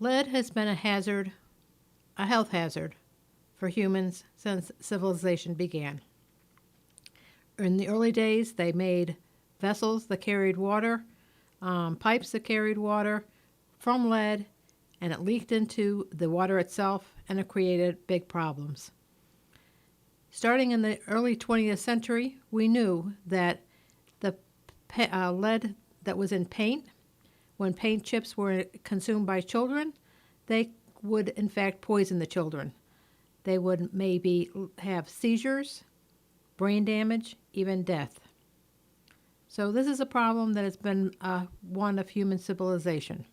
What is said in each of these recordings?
Lead has been a health hazard for humans since civilization began. In the early days, they made vessels that carried water, pipes that carried water from lead, and it leaked into the water itself, and it created big problems. Starting in the early 20th century, we knew that the lead that was in paint, when paint chips were consumed by children, they would in fact poison the children. They would maybe have seizures, brain damage, even death. So this is a problem that has been one of human civilization.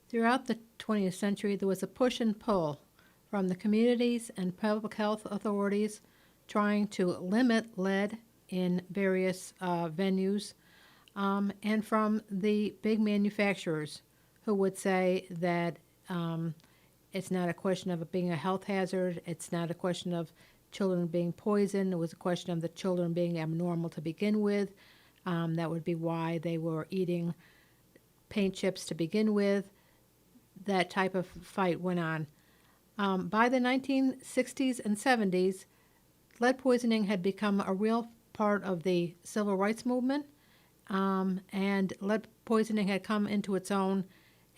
Throughout the 20th century, there was a push and pull from the communities and public health authorities trying to limit lead in various venues, and from the big manufacturers who would say that it's not a question of it being a health hazard, it's not a question of children being poisoned, it was a question of the children being abnormal to begin with. That would be why they were eating paint chips to begin with. That type of fight went on. By the 1960s and 70s, lead poisoning had become a real part of the civil rights movement, and lead poisoning had come into its own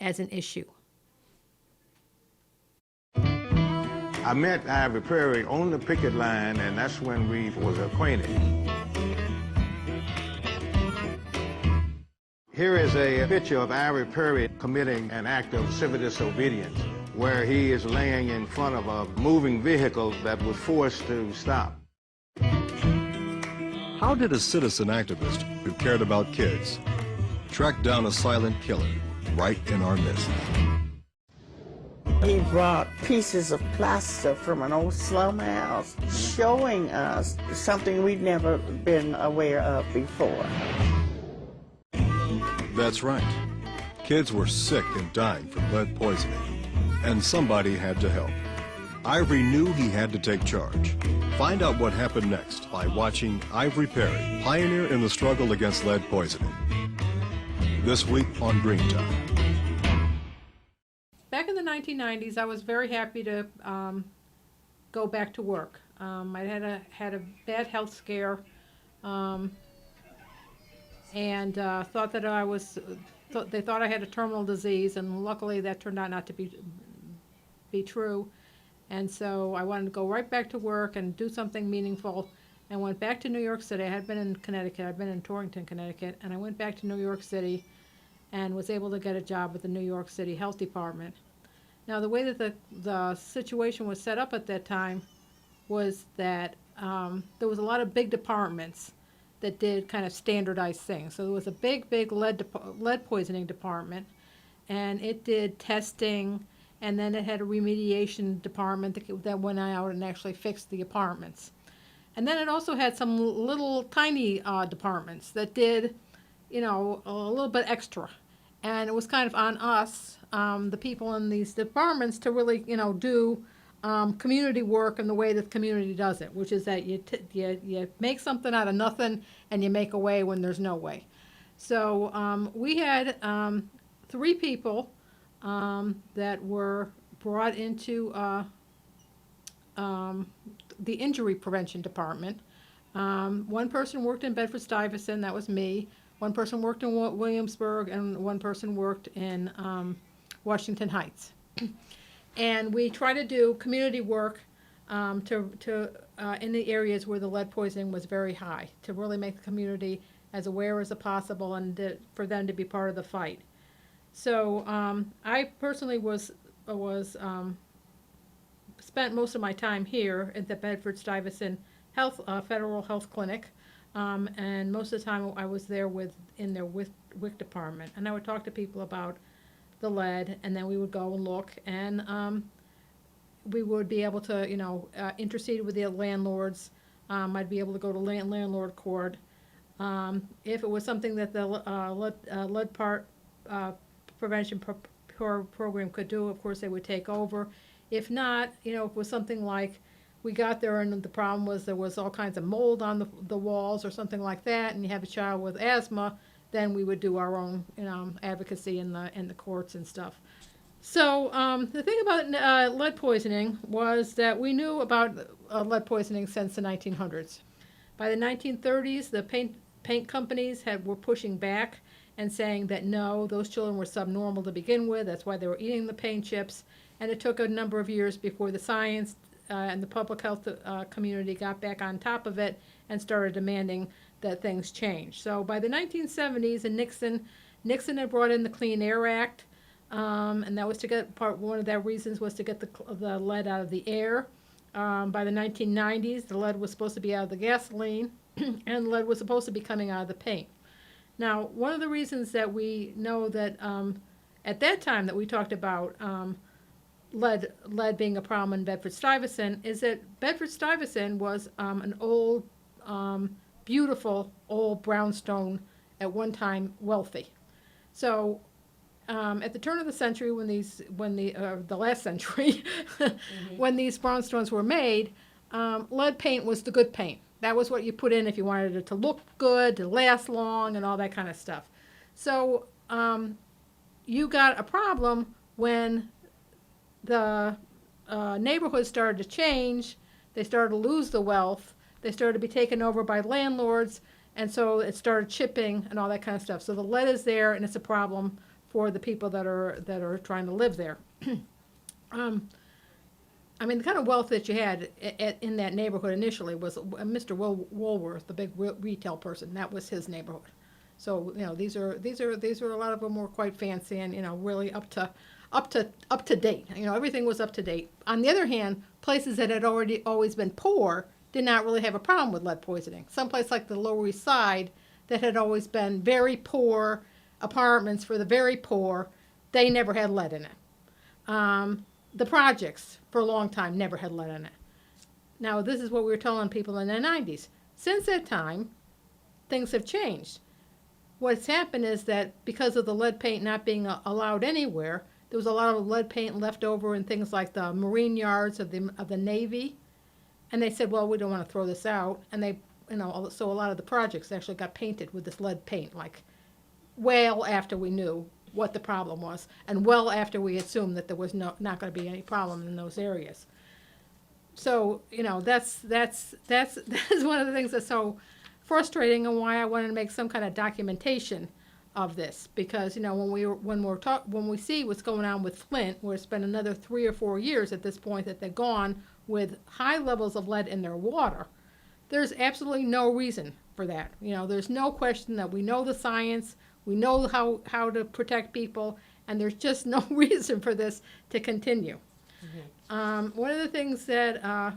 as an issue. I met Ivory Prairie on the picket line, and that's when we was acquainted. Here is a picture of Ivory Prairie committing an act of civil disobedience, where he is laying in front of a moving vehicle that was forced to stop. How did a citizen activist who cared about kids track down a silent killer right in our midst? He brought pieces of plaster from an old slum house, showing us something we'd never been aware of before. That's right. Kids were sick and dying from lead poisoning, and somebody had to help. Ivory knew he had to take charge. Find out what happened next by watching Ivory Perry, pioneer in the struggle against lead poisoning. This week on Green Time. Back in the 1990s, I was very happy to go back to work. I had a bad health scare, and thought that they thought I had a terminal disease, and luckily that turned out not to be true. And so I wanted to go right back to work and do something meaningful, and went back to New York City. I had been in Connecticut. I'd been in Torrington, Connecticut, and I went back to New York City and was able to get a job with the New York City Health Department. Now, the way that the situation was set up at that time was that there was a lot of big departments that did kind of standardized things. So there was a big lead poisoning department, and it did testing, and then it had a remediation department that went out and actually fixed the apartments. And then it also had some little tiny departments that did, a little bit extra. And it was kind of on us, the people in these departments, to really, do community work in the way that the community does it, which is that you make something out of nothing and you make a way when there's no way. So we had 3 people that were brought into the injury prevention department. One person worked in Bedford, Stuyvesant, that was me. One person worked in Williamsburg, and one person worked in Washington Heights. And we try to do community work in the areas where the lead poisoning was very high, to really make the community as aware as possible, and for them to be part of the fight. So I personally spent most of my time here at the Bedford Stuyvesant Federal Health Clinic, and most of the time I was there in their WIC department, and I would talk to people about the lead, and then we would go and look, and we would be able to, intercede with the landlords. I'd be able to go to landlord court. If it was something that the lead prevention program could do, of course they would take over. If not, if it was something like we got there and the problem was there was all kinds of mold on the walls or something like that, and you have a child with asthma, then we would do our own, advocacy in the courts and stuff. So the thing about lead poisoning was that we knew about lead poisoning since the 1900s. By the 1930s, the paint companies were pushing back and saying that no, those children were subnormal to begin with. That's why they were eating the paint chips. And it took a number of years before the science and the public health community got back on top of it and started demanding that things change. So by the 1970s, and Nixon had brought in the Clean Air Act, and that was to get one of their reasons was to get the lead out of the air. By the 1990s, the lead was supposed to be out of the gasoline, and lead was supposed to be coming out of the paint. Now, one of the reasons that we know that at that time that we talked about lead being a problem in Bedford-Stuyvesant is that Bedford-Stuyvesant was an old, beautiful old brownstone, at one time wealthy. So at the turn of the century, when the last century, when these brownstones were made, lead paint was the good paint. That was what you put in if you wanted it to look good, to last long, and all that kind of stuff. So you got a problem when the neighborhood started to change. They started to lose the wealth. They started to be taken over by landlords, and so it started chipping and all that kind of stuff. So the lead is there, and it's a problem for the people that are trying to live there. I mean, the kind of wealth that you had in that neighborhood initially was Mr. Woolworth, the big retail person. That was his neighborhood. So these are a lot of them were quite fancy and really up to date. Everything was up to date. On the other hand, places that had always been poor did not really have a problem with lead poisoning. Some place like the Lower East Side that had always been very poor apartments for the very poor, they never had lead in it. The projects for a long time never had lead in it. Now, this is what we were telling people in the 90s. Since that time, things have changed. What's happened is that because of the lead paint not being allowed anywhere, there was a lot of lead paint left over in things like the marine yards of the Navy. And they said, well, we don't want to throw this out. And they, so a lot of the projects actually got painted with this lead paint, like well after we knew what the problem was, and well after we assumed that there was not going to be any problem in those areas. So that's one of the things that's so frustrating, and why I wanted to make some kind of documentation of this, because when we see what's going on with Flint, where it's been another 3 or 4 years at this point that they're gone with high levels of lead in their water, there's absolutely no reason for that. There's no question that we know the science. We know how to protect people, and there's just no reason for this to continue. Mm-hmm. One of the things that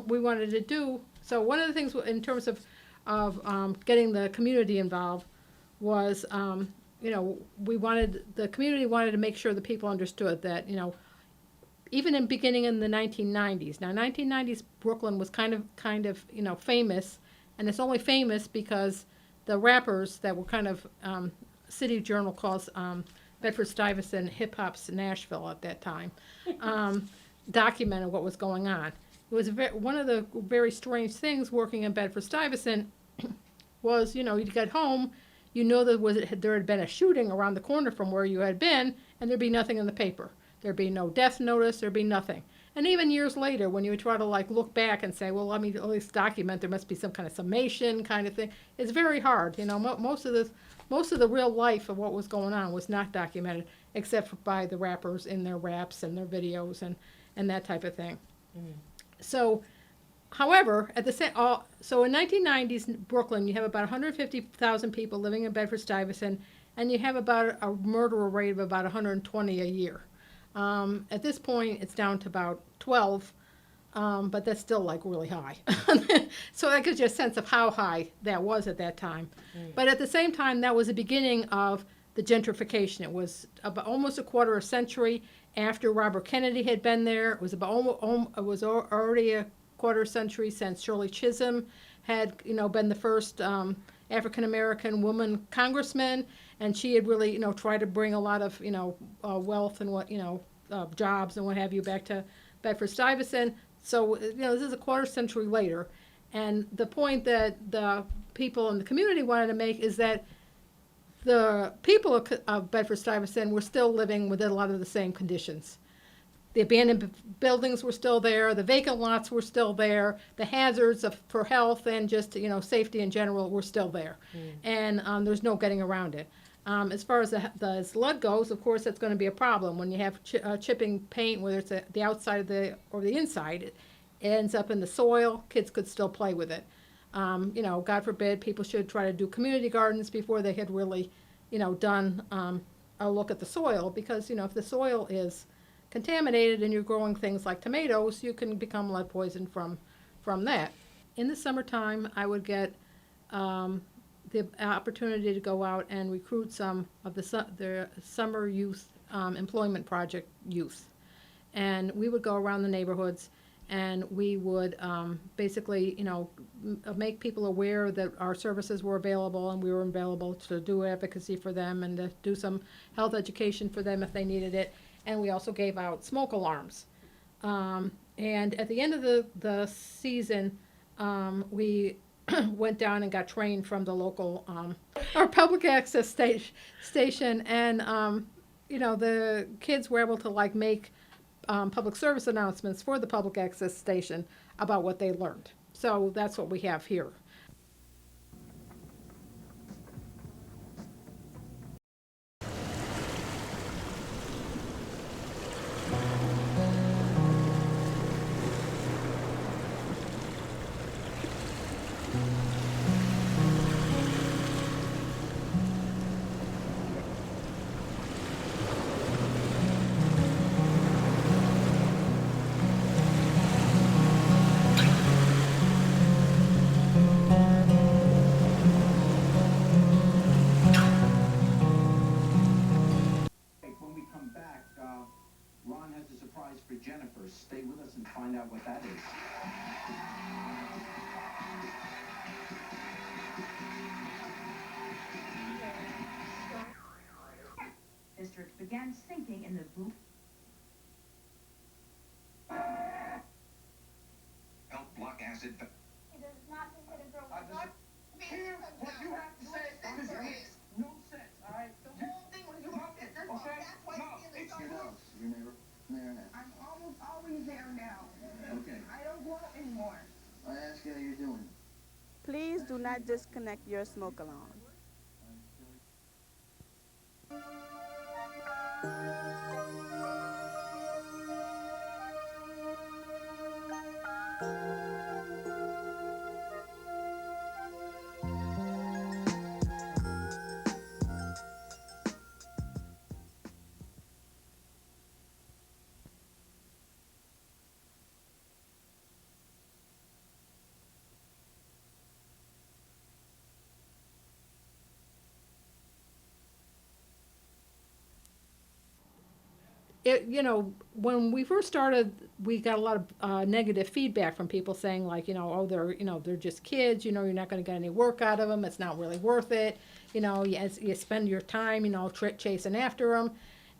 we wanted to do, so one of the things in terms of getting the community involved was, the community wanted to make sure the people understood that, even beginning in the 1990s. Now, 1990s Brooklyn was kind of famous, and it's only famous because the rappers that were kind of City Journal calls Bedford-Stuyvesant hip-hop's Nashville at that time, documented what was going on. It was one of the very strange things working in Bedford-Stuyvesant was, you'd get home, there had been a shooting around the corner from where you had been, and there'd be nothing in the paper. There'd be no death notice, there'd be nothing. And even years later, when you would try to look back and say, well, let me at least document, there must be some kind of summation kind of thing, it's very hard. Most of the real life of what was going on was not documented, except by the rappers in their raps and their videos and that type of thing. Mm. So, however, so in 1990s Brooklyn, you have about 150,000 people living in Bedford-Stuyvesant, and you have about a murder rate of about 120 a year. At this point, it's down to about 12, but that's still really high. So that gives you a sense of how high that was at that time. Mm. But at the same time, that was the beginning of the gentrification. It was about almost a quarter of a century after Robert Kennedy had been there. It was already a quarter century since Shirley Chisholm had been the first African American woman congressman, and she had really tried to bring a lot of wealth and jobs and what have you back to Bedford-Stuyvesant. So this is a quarter century later, and the point that the people in the community wanted to make is that the people of Bedford Stuyvesant were still living within a lot of the same conditions. The abandoned buildings were still there, the vacant lots were still there, the hazards for health and just, safety in general were still there. And there's no getting around it. As far as the slud goes, of course, that's going to be a problem. When you have chipping paint, whether it's the outside or the inside, it ends up in the soil. Kids could still play with it. God forbid, people should try to do community gardens before they had really, done a look at the soil. Because, if the soil is contaminated and you're growing things like tomatoes, you can become lead poisoned from that. In the summertime, I would get the opportunity to go out and recruit some of the summer youth employment project youth. And we would go around the neighborhoods and we would basically, make people aware that our services were available and we were available to do advocacy for them and to do some health education for them if they needed it. And we also gave out smoke alarms. And at the end of the season, we went down and got trained from the local, our public access station. And, the kids were able to make public service announcements for the public access station about what they learned. So that's what we have here. Ron has a surprise for Jennifer. Stay with us and find out what that is. District began sinking in the boot. Help block acid. He does not consider girls. What you have to say is no sense, all right? The whole thing was about this. That's why he's feeling so low. You're never there now. I'm almost always there now. Okay. I don't go out anymore. I ask you how you're doing. Please do not disconnect your smoke alarm. When we first started, we got a lot of negative feedback from people saying they're just kids, you're not going to get any work out of them. It's not really worth it. You spend your time, chasing after them.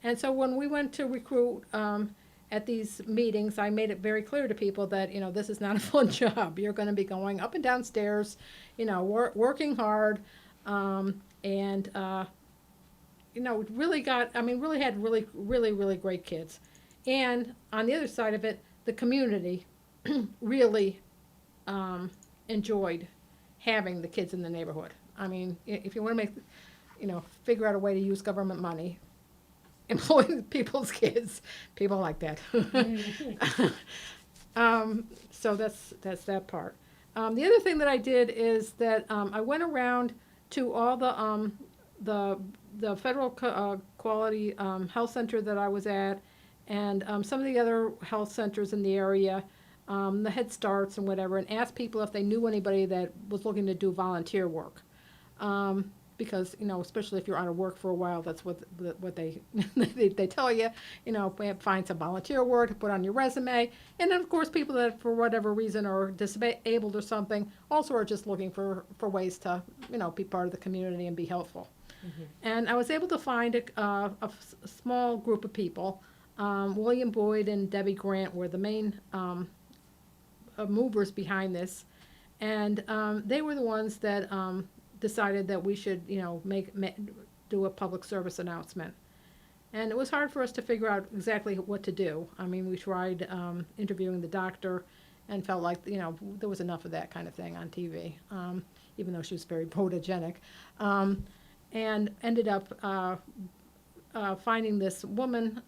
And so when we went to recruit at these meetings, I made it very clear to people that, this is not a fun job. You're going to be going up and down stairs, working hard, really had really great kids. And on the other side of it, the community really enjoyed having the kids in the neighborhood. I mean, if you want to figure out a way to use government money, employ people's kids, people like that. So that's that part. The other thing that I did is that I went around to all the federal quality health center that I was at, and some of the other health centers in the area, the Head Starts and whatever, and asked people if they knew anybody that was looking to do volunteer work. Because, especially if you're out of work for a while, that's what they they tell you, find some volunteer work to put on your resume. And then, of course, people that for whatever reason are disabled or something also are just looking for ways to, be part of the community and be helpful. Mm-hmm. And I was able to find a small group of people. William Boyd and Debbie Grant were the main movers behind this. And they were the ones that decided that we should, do a public service announcement. And it was hard for us to figure out exactly what to do. I mean, we tried interviewing the doctor and felt like, there was enough of that kind of thing on TV, even though she was very photogenic. And ended up finding this woman,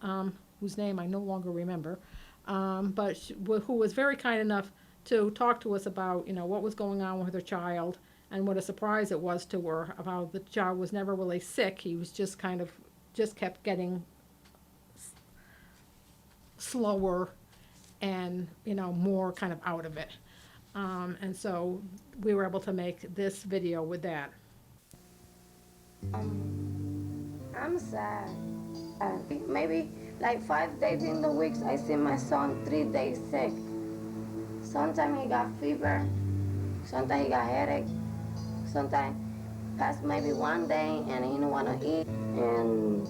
whose name I no longer remember, but who was very kind enough to talk to us about, what was going on with her child, and what a surprise it was to her of how the child was never really sick. He was just kept getting slower and, more kind of out of it. And so we were able to make this video with that. I'm sad. Maybe like 5 days in the week, I see my son 3 days sick. Sometimes he got fever, sometimes he got headache, sometimes past maybe 1 day and he don't want to eat. And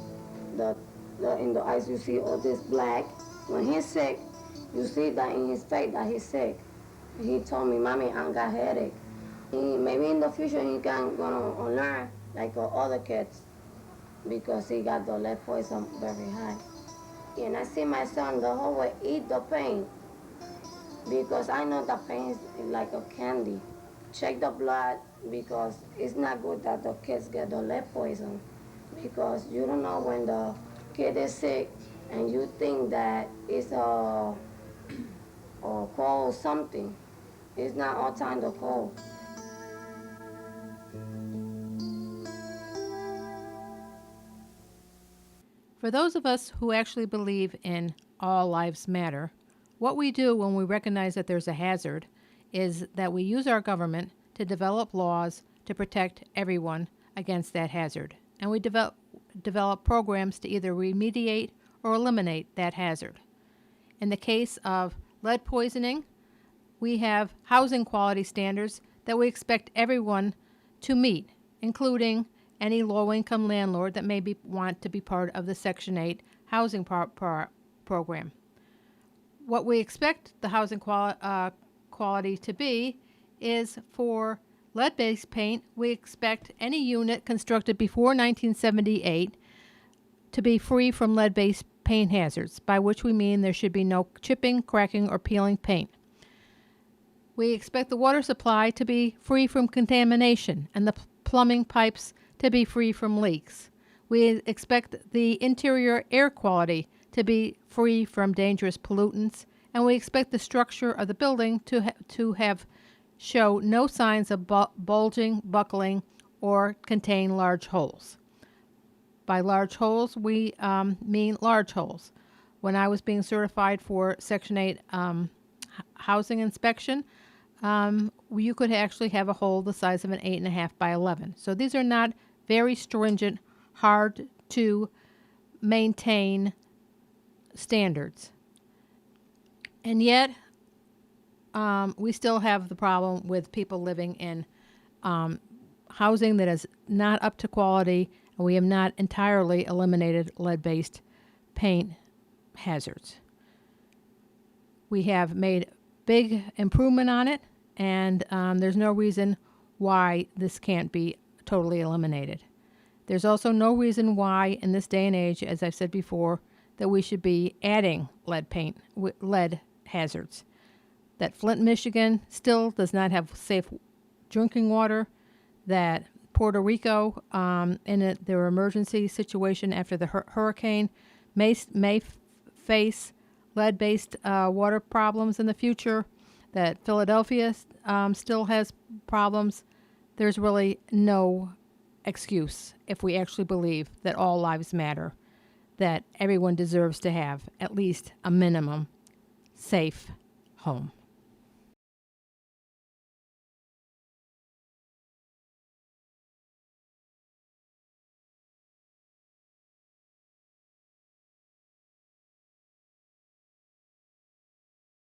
in the eyes you see all this black. When he's sick, you see that in his face that he's sick. He told me, Mommy, I got headache. Maybe in the future he can gonna learn like other kids, because he got the lead poison very high. And I see my son the whole way eat the pain, because I know the pain is like a candy. Check the blood, because it's not good that the kids get the lead poison, because you don't know when the kid is sick and you think that it's a cold something. It's not all time the cold. For those of us who actually believe in all lives matter, what we do when we recognize that there's a hazard is that we use our government to develop laws to protect everyone against that hazard. And we develop programs to either remediate or eliminate that hazard. In the case of lead poisoning, we have housing quality standards that we expect everyone to meet, including any low-income landlord that maybe want to be part of the Section 8 housing program. What we expect the housing quality to be is for lead-based paint, we expect any unit constructed before 1978 to be free from lead-based paint hazards, by which we mean there should be no chipping, cracking, or peeling paint. We expect the water supply to be free from contamination and the plumbing pipes to be free from leaks. We expect the interior air quality to be free from dangerous pollutants, and we expect the structure of the building to show no signs of bulging, buckling, or contain large holes. By large holes, we mean large holes. When I was being certified for Section 8 housing inspection, you could actually have a hole the size of an 8.5 by 11. So these are not very stringent, hard to maintain standards. And yet, we still have the problem with people living in housing that is not up to quality, and we have not entirely eliminated lead-based paint hazards. We have made big improvement on it, and there's no reason why this can't be totally eliminated. There's also no reason why, in this day and age, as I've said before, that we should be adding lead hazards. That Flint, Michigan still does not have safe drinking water, that Puerto Rico, in their emergency situation after the hurricane, may face lead-based water problems in the future, that Philadelphia still has problems. There's really no excuse if we actually believe that all lives matter, that everyone deserves to have at least a minimum safe home.